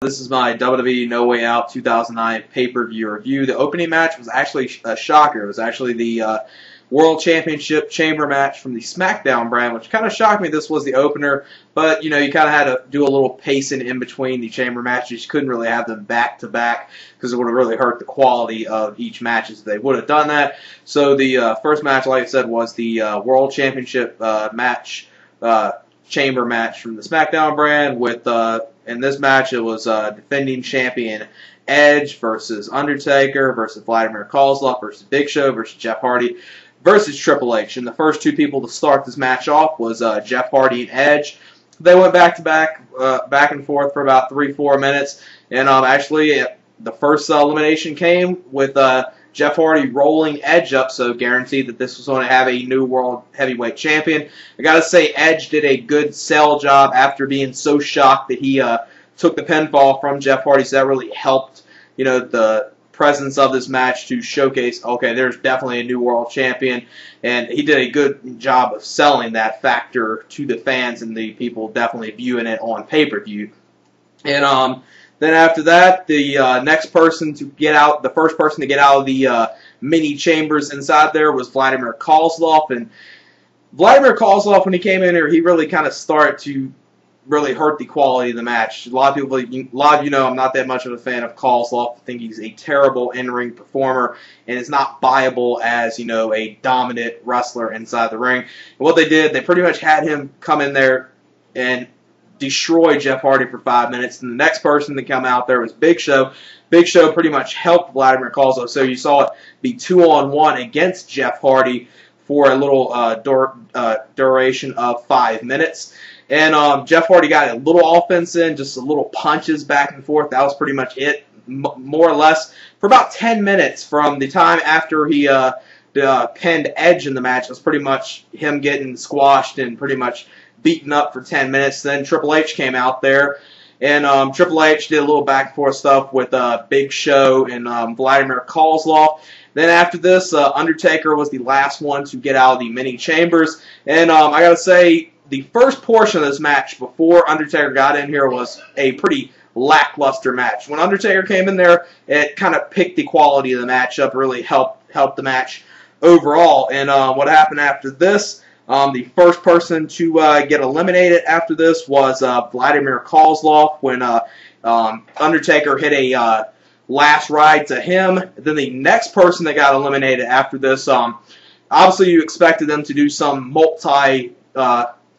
This is my WWE No Way Out 2009 pay-per-view review. The opening match was actually a shocker. It was actually the World Championship Chamber match from the SmackDown brand, which kind of shocked me. This was the opener, but you kind of had to do a little pacing in between the Chamber matches. You couldn't really have them back-to-back because it would have really hurt the quality of each match if they would have done that. So the first match, like I said, was the World Championship match, Chamber match from the SmackDown brand. With in this match, it was defending champion Edge versus Undertaker versus Vladimir Kozlov versus Big Show versus Jeff Hardy versus Triple H. And the first two people to start this match off was Jeff Hardy and Edge. They went back and forth for about 3-4 minutes. And actually, the first elimination came with Jeff Hardy rolling Edge up, so guaranteed that this was going to have a new World Heavyweight Champion. I gotta say, Edge did a good sell job after being so shocked that he took the pinfall from Jeff Hardy, so that really helped, the presence of this match to showcase, okay, there's definitely a new World Champion, and he did a good job of selling that factor to the fans and the people definitely viewing it on pay-per-view. And then after that, the next person to get out, the first person to get out of the mini chambers inside there was Vladimir Kozlov. And Vladimir Kozlov, when he came in here, he really kind of started to really hurt the quality of the match. A lot of you know I'm not that much of a fan of Kozlov. I think he's a terrible in-ring performer and is not viable as, a dominant wrestler inside the ring. And what they did, they pretty much had him come in there and destroy Jeff Hardy for 5 minutes, and the next person to come out there was Big Show. Big Show pretty much helped Vladimir Kozlov, so you saw it be 2-on-1 against Jeff Hardy for a little duration of 5 minutes. And Jeff Hardy got a little offense in, just a little punches back and forth. That was pretty much it, more or less, for about 10 minutes from the time after he pinned Edge in the match. It was pretty much him getting squashed and pretty much beaten up for 10 minutes. Then Triple H came out there, and Triple H did a little back and forth stuff with Big Show and Vladimir Kozlov. Then after this, Undertaker was the last one to get out of the mini chambers. And I gotta say, the first portion of this match before Undertaker got in here was a pretty lackluster match. When Undertaker came in there, it kind of picked the quality of the match up, really helped the match overall. And what happened after this? The first person to get eliminated after this was Vladimir Kozlov when Undertaker hit a last ride to him. Then the next person that got eliminated after this, obviously you expected them to do some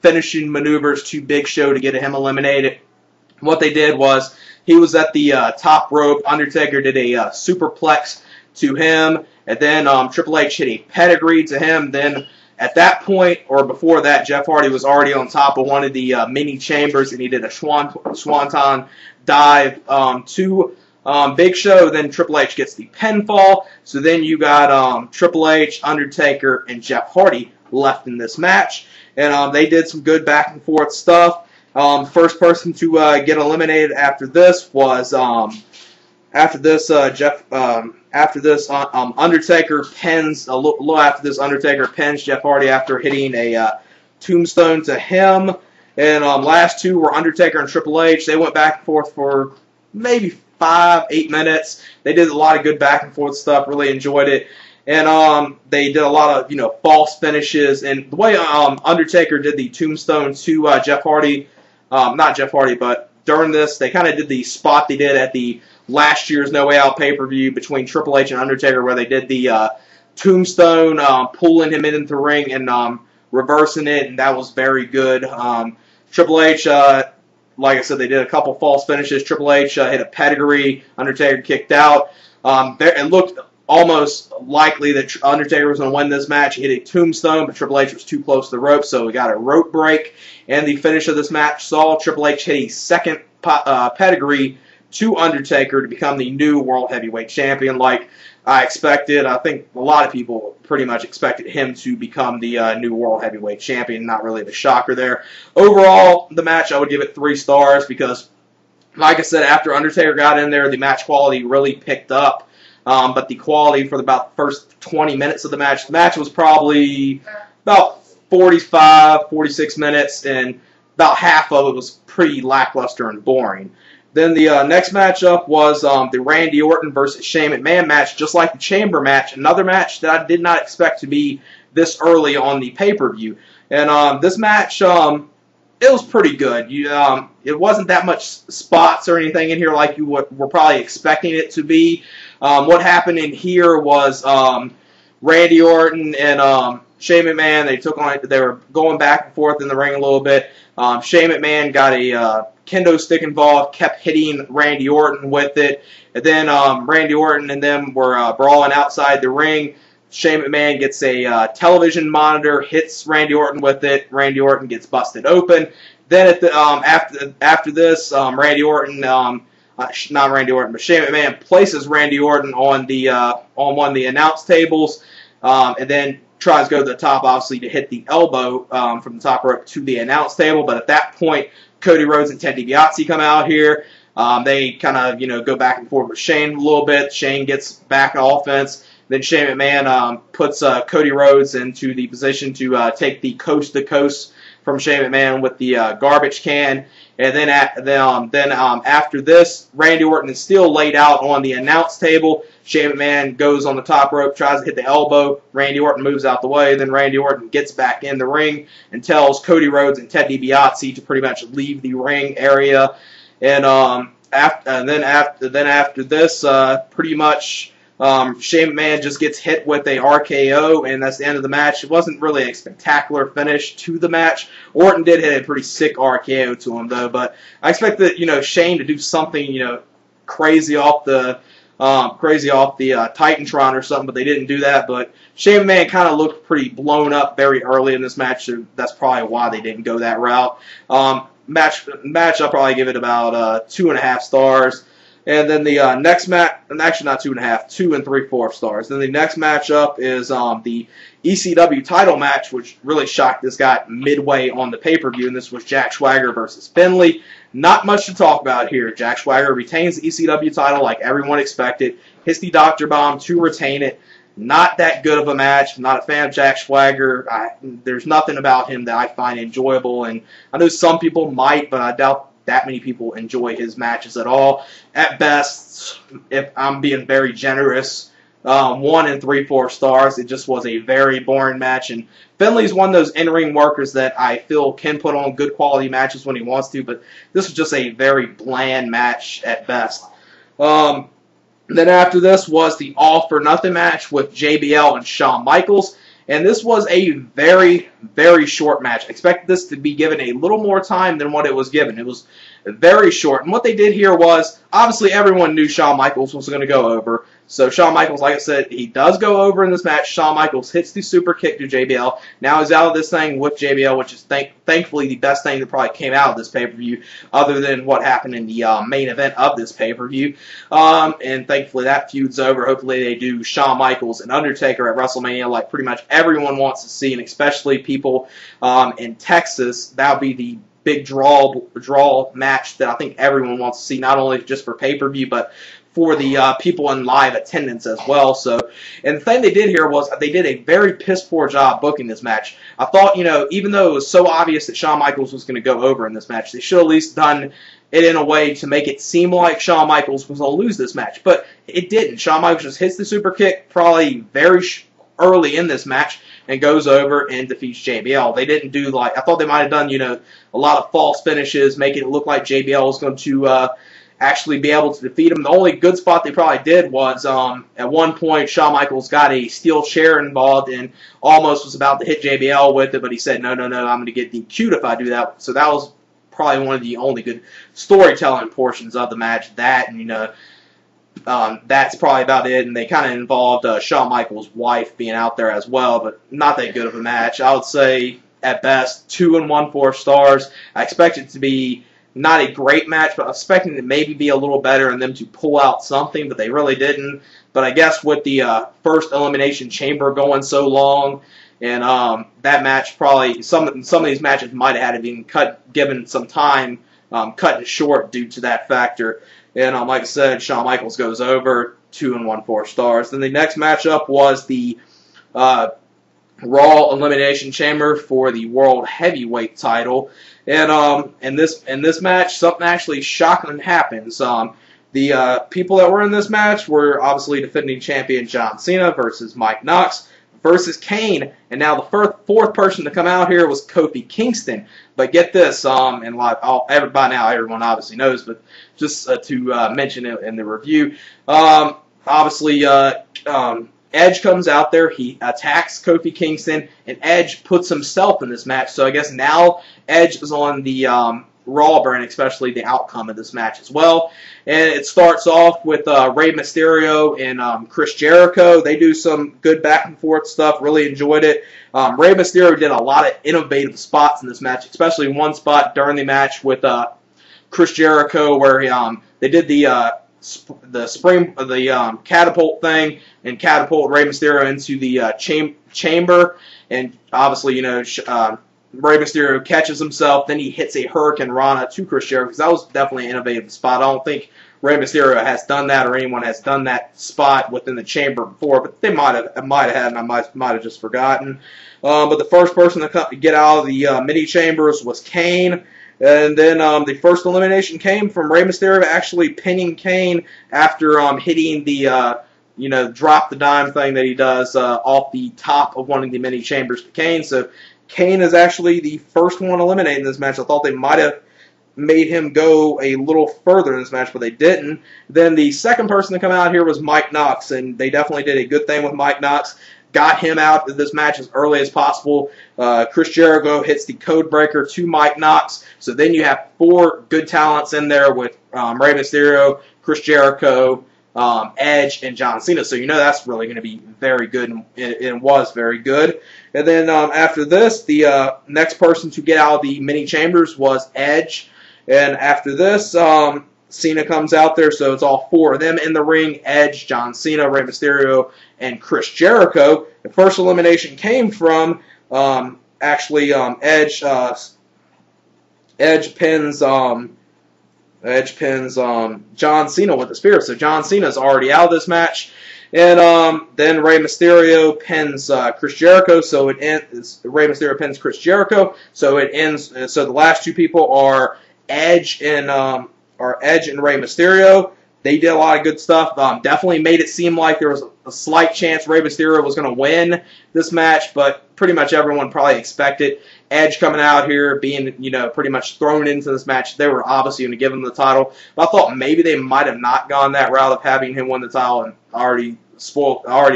finishing maneuvers to Big Show to get him eliminated. What they did was he was at the top rope. Undertaker did a superplex to him, and then Triple H hit a pedigree to him. Then at that point, or before that, Jeff Hardy was already on top of one of the mini chambers, and he did a swanton dive to Big Show. Then Triple H gets the pinfall. So then you got Triple H, Undertaker, and Jeff Hardy left in this match. And they did some good back and forth stuff. First person to get eliminated after this was Undertaker pins a little after this. Undertaker pins Jeff Hardy after hitting a tombstone to him. And last two were Undertaker and Triple H. They went back and forth for maybe 5-8 minutes. They did a lot of good back and forth stuff. Really enjoyed it. And they did a lot of false finishes. And the way Undertaker did the tombstone to Jeff Hardy, not Jeff Hardy, but during this, they kind of did the spot they did at the last year's No Way Out pay-per-view between Triple H and Undertaker, where they did the tombstone, pulling him into the ring and reversing it, and that was very good. Triple H, like I said, they did a couple false finishes. Triple H hit a pedigree. Undertaker kicked out. It looked almost likely that Undertaker was going to win this match. He hit a tombstone, but Triple H was too close to the rope, so we got a rope break. And the finish of this match saw Triple H hit a second pedigree to Undertaker to become the new World Heavyweight Champion, like I expected. I think a lot of people pretty much expected him to become the new World Heavyweight Champion. Not really the shocker there. Overall, the match, I would give it 3 stars because, like I said, after Undertaker got in there, the match quality really picked up. But the quality for about the first 20 minutes of the match was probably about 45, 46 minutes, and about half of it was pretty lackluster and boring. Then the next matchup was the Randy Orton versus Shane McMahon match, just like the Chamber match. Another match that I did not expect to be this early on the pay-per-view. And this match, it was pretty good. It wasn't that much spots or anything in here like you were probably expecting it to be. What happened in here was Randy Orton and Shane McMahon, they were going back and forth in the ring a little bit. Shane McMahon got a kendo stick involved, kept hitting Randy Orton with it. And then Randy Orton and them were brawling outside the ring. Shane McMahon gets a television monitor, hits Randy Orton with it. Randy Orton gets busted open. Then at the after this, Randy Orton, not Randy Orton, but Shane McMahon places Randy Orton on the on one of the announce tables, and then tries to go to the top, obviously, to hit the elbow from the top rope to the announce table. But at that point, Cody Rhodes and Ted DiBiase come out here. They kind of go back and forth with Shane a little bit. Shane gets back on offense. Then Shane McMahon puts Cody Rhodes into the position to take the coast-to-coast from Shane McMahon with the garbage can. And then after this, Randy Orton is still laid out on the announce table. Shane McMahon goes on the top rope, tries to hit the elbow. Randy Orton moves out the way. Then Randy Orton gets back in the ring and tells Cody Rhodes and Ted DiBiase to pretty much leave the ring area. And then after this, pretty much Shane McMahon just gets hit with a RKO, and that's the end of the match. It wasn't really a spectacular finish to the match. Orton did hit a pretty sick RKO to him, though. But I expected, Shane to do something, crazy off the Titantron or something, but they didn't do that. But Shane McMahon kind of looked pretty blown up very early in this match, so that's probably why they didn't go that route. Match, I'll probably give it about 2.5 stars. And then the next match, actually not 2.5, 2 3/4 stars. Then the next matchup is the ECW title match, which really shocked this guy midway on the pay-per-view, and this was Jack Swagger versus Finlay. Not much to talk about here. Jack Swagger retains the ECW title like everyone expected, hits the Dr. Bomb to retain it. Not that good of a match. I'm not a fan of Jack Swagger. There's nothing about him that I find enjoyable, and I know some people might, but I doubt that many people enjoy his matches at all. At best, if I'm being very generous, 1 3/4 stars. It just was a very boring match, and Finlay's one of those in-ring workers that I feel can put on good quality matches when he wants to, but this was just a very bland match at best. Then after this was the All for Nothing match with JBL and Shawn Michaels. And this was a very, very short match. I expected this to be given a little more time than what it was given. It was very short. And what they did here was, obviously everyone knew Shawn Michaels was going to go over. So Shawn Michaels, like I said, he does go over in this match. Shawn Michaels hits the super kick to JBL. Now he's out of this thing with JBL, which is thankfully the best thing that probably came out of this pay-per-view, other than what happened in the main event of this pay-per-view. And thankfully that feud's over. Hopefully they do Shawn Michaels and Undertaker at WrestleMania like pretty much everyone wants to see, and especially people in Texas. That would be the big draw match that I think everyone wants to see, not only just for pay-per-view, but for the people in live attendance as well. So, and the thing they did here was they did a very piss-poor job booking this match. I thought, even though it was so obvious that Shawn Michaels was going to go over in this match, they should have at least done it in a way to make it seem like Shawn Michaels was going to lose this match. But it didn't. Shawn Michaels just hits the super kick probably very early in this match and goes over and defeats JBL. They didn't do I thought they might have done, a lot of false finishes, making it look like JBL was going to actually be able to defeat him. The only good spot they probably did was at one point Shawn Michaels got a steel chair involved and almost was about to hit JBL with it, but he said, no, I'm going to get DQ'd if I do that. So that was probably one of the only good storytelling portions of the match. That, and that's probably about it. And they kind of involved Shawn Michaels' wife being out there as well, but not that good of a match. I would say at best 2 1/4 stars. I expect it to be not a great match, but I was expecting it to maybe be a little better and them to pull out something, but they really didn't. But I guess with the first Elimination Chamber going so long, and that match probably, some of these matches might have had to be given some time, cut it short due to that factor. And like I said, Shawn Michaels goes over 2 1/4 stars. Then the next matchup was the Raw Elimination Chamber for the World Heavyweight title. And in this match, something actually shocking happens. The people that were in this match were obviously defending champion John Cena versus Mike Knox versus Kane, and now the fourth person to come out here was Kofi Kingston. But get this, and by now everyone obviously knows, but just to mention it in the review, obviously Edge comes out there, he attacks Kofi Kingston, and Edge puts himself in this match. So I guess now Edge is on the Raw brand, especially the outcome of this match as well. And it starts off with Rey Mysterio and Chris Jericho. They do some good back and forth stuff. Really enjoyed it. Rey Mysterio did a lot of innovative spots in this match, especially one spot during the match with Chris Jericho where they did the catapult thing and catapult Rey Mysterio into the chamber. And obviously, you know, Rey Mysterio catches himself, then he hits a Hurricane Rana to Chris Jericho, because that was definitely an innovative spot. I don't think Rey Mysterio has done that, or anyone has done that spot within the chamber before, but they might have had, and I might have just forgotten. But the first person to get out of the mini chambers was Kane, and then the first elimination came from Rey Mysterio actually pinning Kane after hitting the drop the dime thing that he does off the top of one of the mini chambers to Kane. So Kane is actually the first one eliminated in this match. I thought they might have made him go a little further in this match, but they didn't. Then the second person to come out here was Mike Knox, and they definitely did a good thing with Mike Knox. Got him out of this match as early as possible. Chris Jericho hits the code breaker to Mike Knox. So then you have four good talents in there with Rey Mysterio, Chris Jericho, Edge, and John Cena. So you know that's really going to be very good, and it was very good. And then after this, the next person to get out of the mini chambers was Edge. And after this, Cena comes out there, so it's all four of them in the ring: Edge, John Cena, Rey Mysterio, and Chris Jericho. The first elimination came from Edge. Edge pins John Cena with the spear. So John Cena's already out of this match. And then Rey Mysterio pins Chris Jericho. So it ends. Rey Mysterio pins Chris Jericho. So it ends. So the last two people are Edge and Rey Mysterio. They did a lot of good stuff. Definitely made it seem like there was a slight chance Rey Mysterio was going to win this match, but pretty much everyone probably expected Edge coming out here, being, pretty much thrown into this match. They were obviously going to give him the title, but I thought maybe they might have not gone that route of having him win the title, and already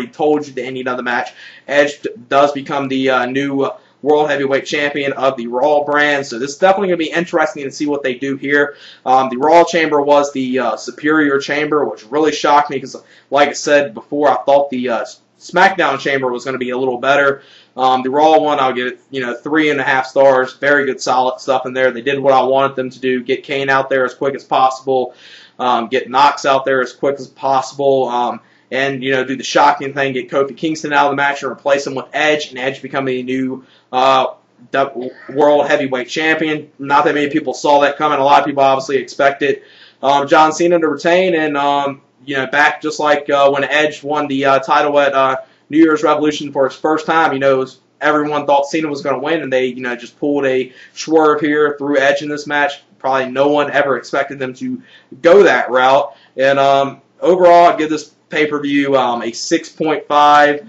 told you the ending of the match. Edge does become the new World Heavyweight Champion of the Raw brand. So this is definitely going to be interesting to see what they do here. The Raw chamber was the superior chamber, which really shocked me because, like I said before, I thought the SmackDown chamber was going to be a little better. The Raw one, I'll give it, 3.5 stars. Very good, solid stuff in there. They did what I wanted them to do: get Kane out there as quick as possible, get Knox out there as quick as possible. And, do the shocking thing, get Kofi Kingston out of the match and replace him with Edge, and Edge becoming a new World Heavyweight Champion. Not that many people saw that coming. A lot of people obviously expected John Cena to retain, and, back just like when Edge won the title at New Year's Revolution for his first time, everyone thought Cena was going to win, and they, just pulled a swerve here, threw Edge in this match. Probably no one ever expected them to go that route. And overall, I'd give this pay-per-view a 6.5.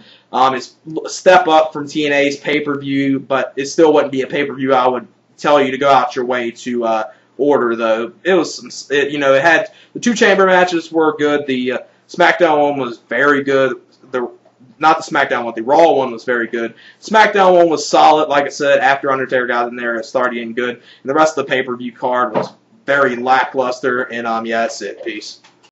It's a step up from TNA's pay-per-view, but it still wouldn't be a pay-per-view I would tell you to go out your way to order, though. It was, it had, the two chamber matches were good. The SmackDown one was very good. Not the SmackDown one, the Raw one was very good. SmackDown one was solid, like I said, after Undertaker got in there, it started getting good. And the rest of the pay-per-view card was very lackluster, and yeah, that's it. Peace.